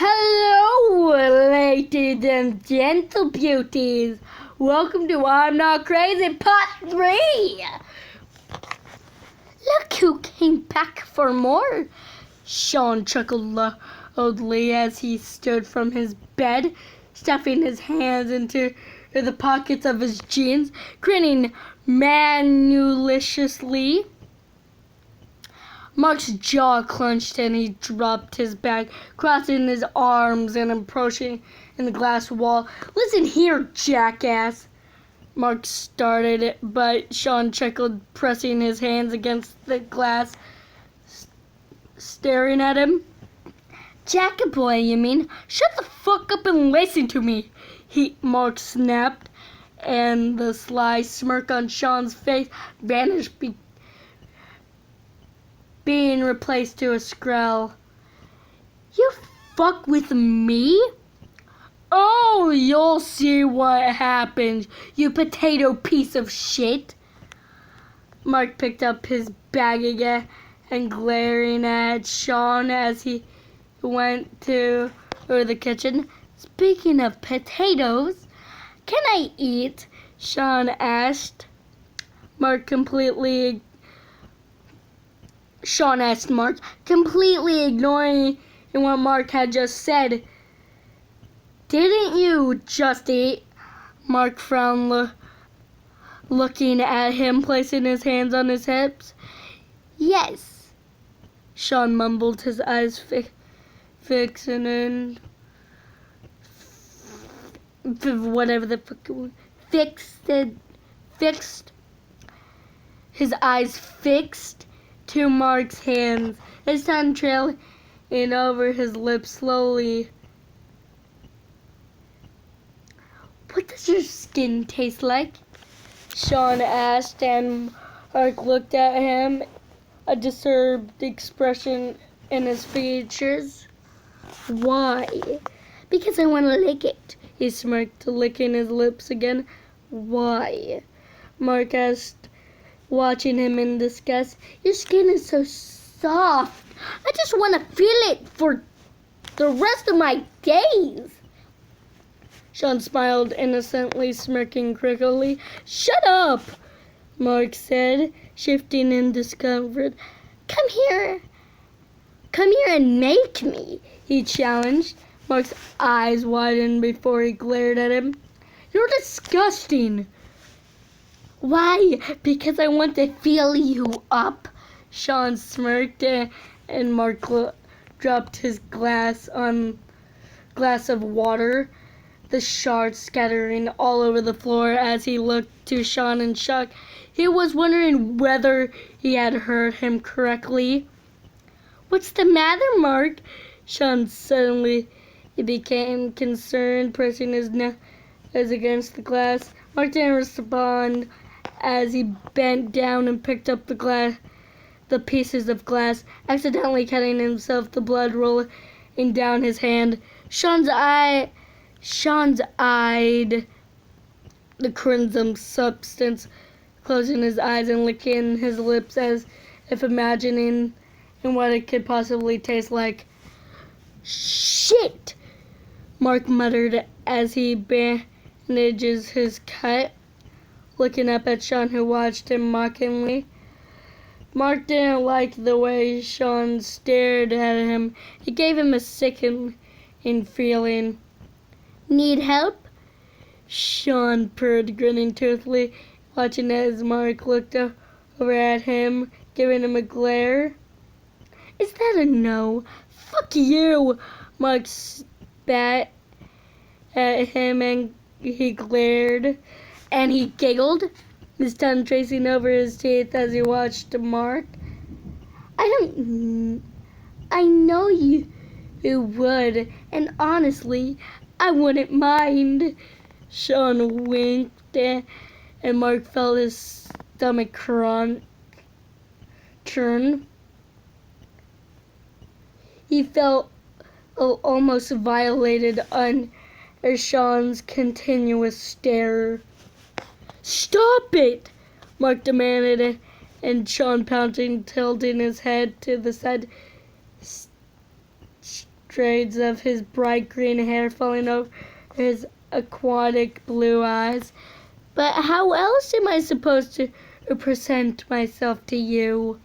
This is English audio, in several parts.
Hello, ladies and gentle beauties. Welcome to I'm Not Crazy Part 3. Look who came back for more. Sean chuckled loudly as he stood from his bed, stuffing his hands into the pockets of his jeans, grinning maliciously. Mark's jaw clenched and he dropped his bag, crossing his arms and approaching the glass wall. "Listen here, jackass," Mark started, but Sean chuckled, pressing his hands against the glass, staring at him. "Jackaboy, you mean? Shut the fuck up and listen to me," Mark snapped, and the sly smirk on Sean's face vanished, being replaced to a scowl. "You fuck with me? Oh, you'll see what happens, you potato piece of shit." Mark picked up his bag again and glaring at Sean as he went to the kitchen. "Speaking of potatoes, can I eat?" Sean asked. Sean asked Mark, completely ignoring what Mark had just said. "Didn't you just eat?" Mark frowned, looking at him, placing his hands on his hips. "Yes," Sean mumbled, his eyes fixed his eyes fixed to Mark's hands, his tongue trailing over his lips slowly. "What does your skin taste like?" Sean asked, and Mark looked at him, a disturbed expression in his features. "Why?" "Because I want to lick it," he smirked, licking his lips again. "Why?" Mark asked, watching him in disgust. "Your skin is so soft. I just want to feel it for the rest of my days." Sean smiled innocently, smirking crookedly. "Shut up," Mark said, shifting in discomfort. Come here and make me," he challenged. Mark's eyes widened before he glared at him. "You're disgusting." "Why? Because I want to feel you up." Sean smirked, and Mark dropped his glass of water, the shards scattering all over the floor as he looked to Sean in shock. He was wondering whether he had heard him correctly. "What's the matter, Mark?" Sean suddenly became concerned, pressing his nose against the glass. Mark didn't respond as he bent down and picked up the pieces of glass, accidentally cutting himself, the blood rolling down his hand. Sean's eyed the crimson substance, closing his eyes and licking his lips as if imagining what it could possibly taste like. "Shit!" Mark muttered as he bandages his cut, looking up at Sean, who watched him mockingly. Mark didn't like the way Sean stared at him. It gave him a sickening feeling. "Need help?" Sean purred, grinning toothily, watching as Mark looked over at him, giving him a glare. "Is that a no?" "Fuck you!" Mark spat at him and he glared. And he giggled, his tongue tracing over his teeth as he watched Mark. I know you would, and honestly, I wouldn't mind." Sean winked, and Mark felt his stomach churn. He felt almost violated under Sean's continuous stare. "Stop it!" Mark demanded, and Sean, pouting, tilting his head to the side, braids of his bright green hair falling over his aquatic blue eyes. But how else am I supposed to present myself to you?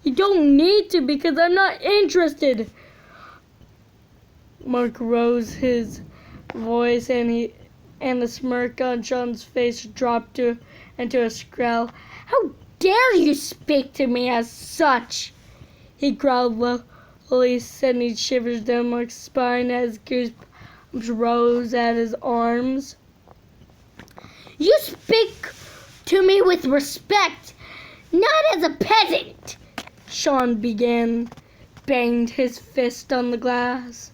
You don't need to because I'm not interested. Mark rose his voice and the smirk on Sean's face dropped into a scowl. How dare you speak to me as such? He growled lowly, sending shivers down Mark's spine as goosebumps rose at his arms. You speak to me with respect, not as a peasant. Sean began, banged his fist on the glass.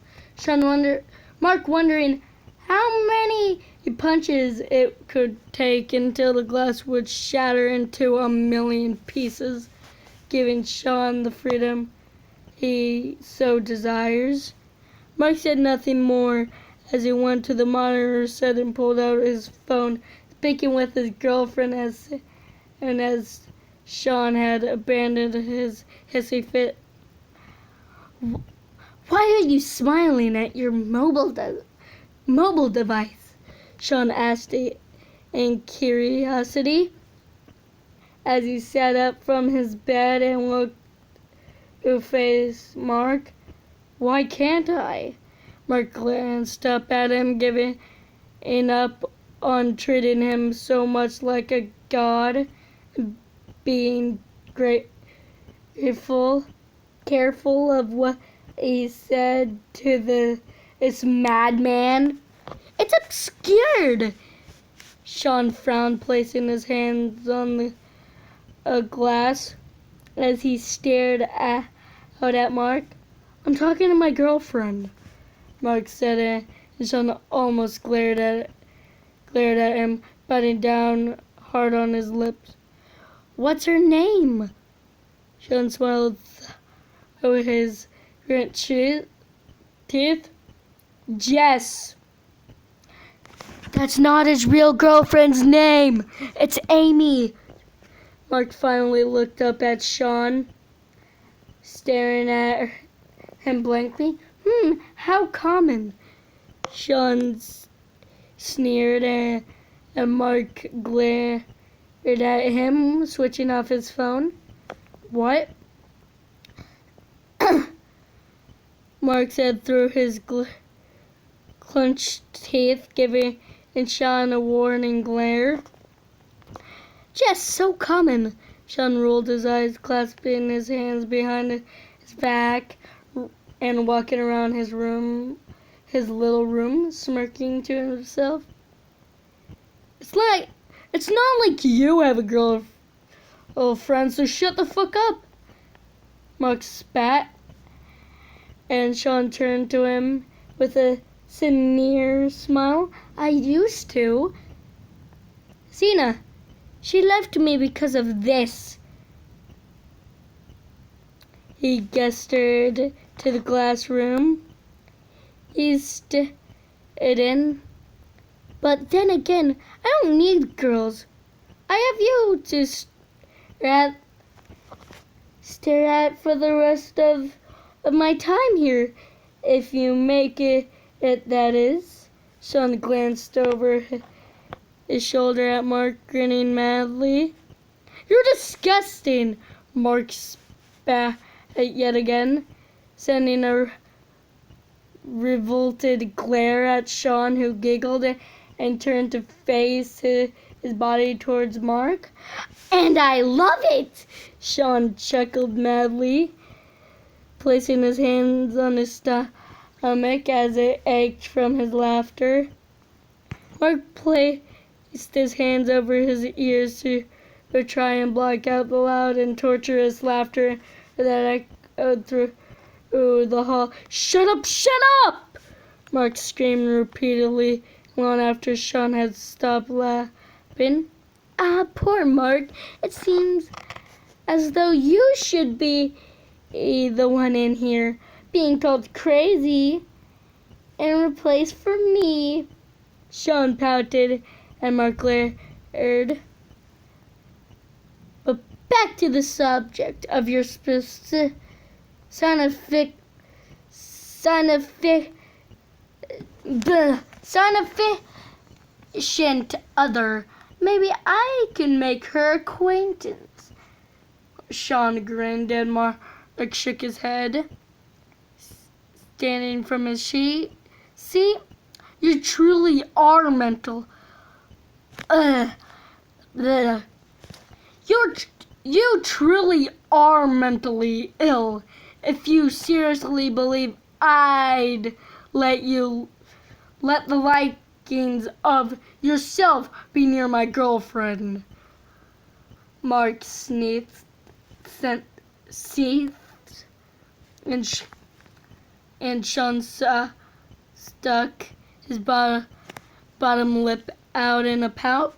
Mark wondering how many punches it could take until the glass would shatter into a million pieces, giving Sean the freedom he so desires. Mark said nothing more as he went to the monitor set and pulled out his phone, speaking with his girlfriend as Sean had abandoned his hissy fit. Why are you smiling at your mobile device? Sean asked in curiosity as he sat up from his bed and looked to face Mark. Why can't I? Mark glanced up at him, giving up on treating him so much like a god, being careful of what he said to this madman. It's obscured. Sean frowned, placing his hands on a glass as he stared out at Mark. I'm talking to my girlfriend, Mark said, and Sean almost glared at him, biting down hard on his lips. What's her name? Sean smiled through his gritted teeth. Jess. That's not his real girlfriend's name. It's Amy. Mark finally looked up at Sean, staring at him blankly. How common. Sean sneered and Mark glared at him, switching off his phone. What? Mark said through his clenched teeth, giving Sean a warning glare. Just so common. Sean rolled his eyes, clasping his hands behind his back and walking around his little room, smirking to himself. It's not like you have a girlfriend, so shut the fuck up. Mark spat, and Sean turned to him with a sneer smile. I used to. Zena, she left me because of this. He gestured to the glass room he stood in. But then again, I don't need girls. I have you to stare at for the rest of my time here, if you make it that is. Sean glanced over his shoulder at Mark, grinning madly. You're disgusting, Mark spat yet again, sending a revolted glare at Sean, who giggled and turned to face his body towards Mark. And I love it! Sean chuckled madly, placing his hands on his stomach as it ached from his laughter. Mark placed his hands over his ears to try and block out the loud and torturous laughter that echoed through the hall. Shut up! Shut up! Mark screamed repeatedly long after Sean had stopped laughing. Poor Mark. It seems as though you should be the one in here being called crazy and replaced for me. Sean pouted and Mark glared. But back to the subject of your scientific son of efficient other. Maybe I can make her acquaintance. Sean grinned and Mark shook his head, standing from his seat. See, you truly are mental. You truly are mentally ill if you seriously believe I'd let the likings of yourself be near my girlfriend. Mark sneezed, and Sean stuck his bottom lip out in a pout.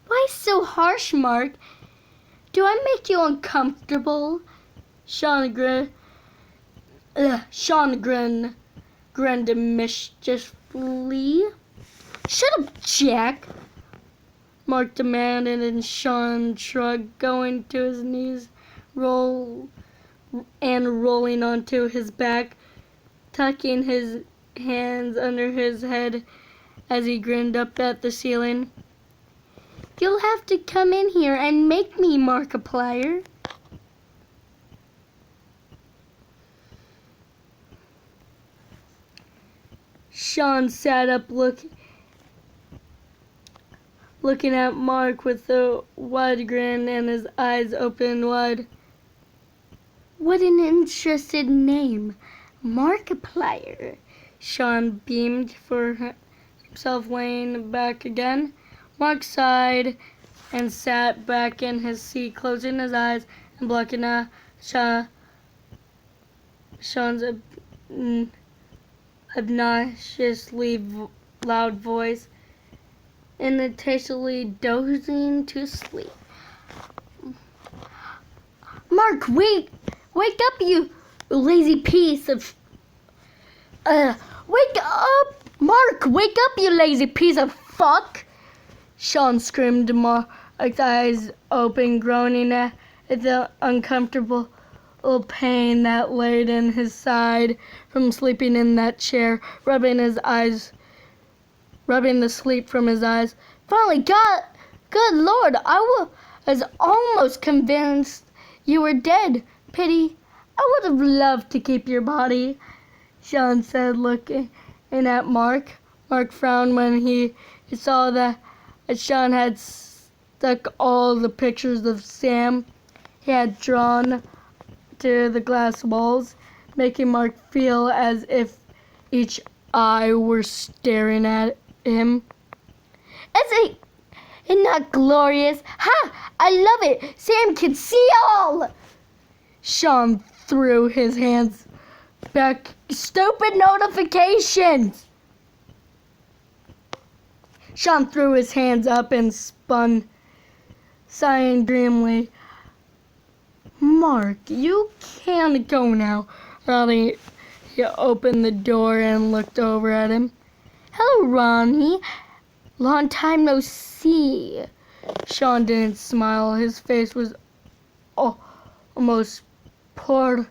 Why so harsh, Mark? Do I make you uncomfortable? Sean grinned mischievously. Shut up, Jack, Mark demanded, and Sean shrugged, going to his knees, rolling onto his back, tucking his hands under his head as he grinned up at the ceiling. You'll have to come in here and make me, Markiplier. Sean sat up looking at Mark with a wide grin and his eyes open wide. What an interesting name, Markiplier. Sean beamed for himself, laying back again. Mark sighed and sat back in his seat, closing his eyes and blocking out Sean's obnoxiously loud voice, and tastefully dozing to sleep. Mark, wake up, you lazy piece of... wake up! Mark, wake up, you lazy piece of fuck! Sean screamed, Mark's eyes open, groaning at the uncomfortable pain that laid in his side from sleeping in that chair, rubbing the sleep from his eyes. Finally, good Lord, I was almost convinced you were dead. Pity, I would have loved to keep your body, Sean said, looking at Mark. Mark frowned when he saw that Sean had stuck all the pictures of Sam he had drawn to the glass walls, making Mark feel as if each eye were staring at him. Is it not glorious? Ha! I love it! Sam can see all! Sean threw his hands back. Stupid notifications! Sean threw his hands up and spun, sighing dreamily. Mark, you can go now. Ronnie opened the door and looked over at him. Hello, Ronnie. Long time no see. Sean didn't smile. His face was almost portraying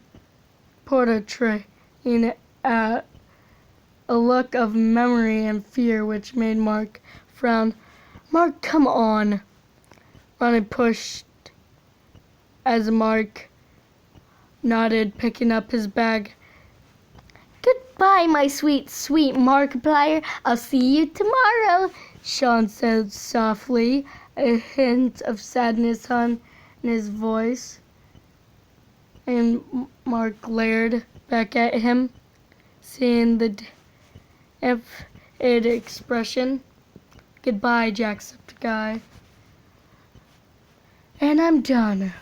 a look of memory and fear which made Mark frown. Mark, come on. Ronnie pushed as Mark nodded, picking up his bag. Goodbye, my sweet Markiplier. I'll see you tomorrow, Sean said softly, a hint of sadness in his voice. And Mark glared back at him, seeing the expression. Goodbye, Jacksepticeye. And I'm done.